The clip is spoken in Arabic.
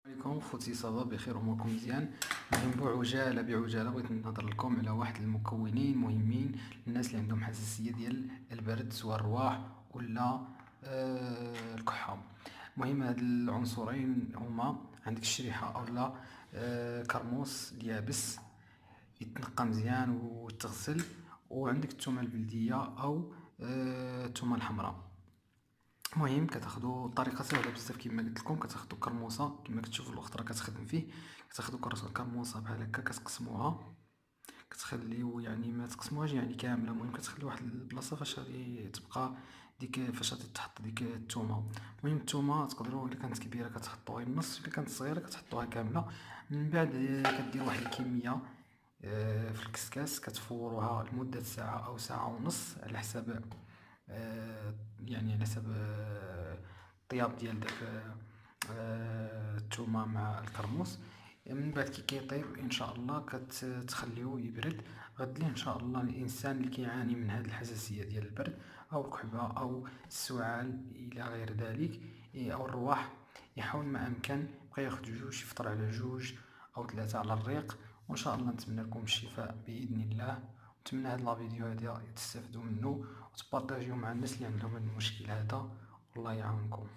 عليكم خوتي، صافا بخير اموركم مزيان. المهم بعجاله بغيت نهضر لكم على واحد المكونين مهمين للناس اللي عندهم حساسيه ديال البرد، سواء الرواح ولا الكحه. المهم هاد العنصرين هما: عندك الشريحه اولا كرموس اليابس يتنقى مزيان ويتغسل، وعندك الثومه البلديه او الثومه الحمراء. المهم كتاخدو الطريقه سهله بزاف كما قلت لكم. كتاخدو كرموسه كما كتشوفوا الاخت راه كتخدم فيه. كتاخدو كرموسه بحال هكا، كتقسموها، كتخليو يعني ما تقسموهاش يعني كامله. المهم كتخليو واحد البلاصه فاش غادي تبقى ديك فاش غادي تحط ديك الثومه. المهم الثومه تقدروا الا كانت كبيره كتحطوها النص، الا كانت صغيره كتحطوها كامله. من بعد كدير واحد الكميه في الكسكاس، كتفوروها لمده ساعه او ساعه ونص على حساب يعني على حسب الطياب ديال داك الثومه مع الكرموس. من بعد كي كيطيب ان شاء الله كتخليوه يبرد. غد ليه ان شاء الله الانسان اللي كيعاني من هذه الحساسيه ديال البرد او الكحبه او السعال الى غير ذلك، او الرواح، يحاول ما امكن يبقى ياخذ جوج، يفطر على جوج او ثلاثه على الريق. وان شاء الله نتمنى لكم الشفاء باذن الله. نتمنى هاد لا فيديو هذا تستافدوا منه وتبارطاجيو مع الناس اللي عندهم هاد المشكل هذا. والله يعاونكم.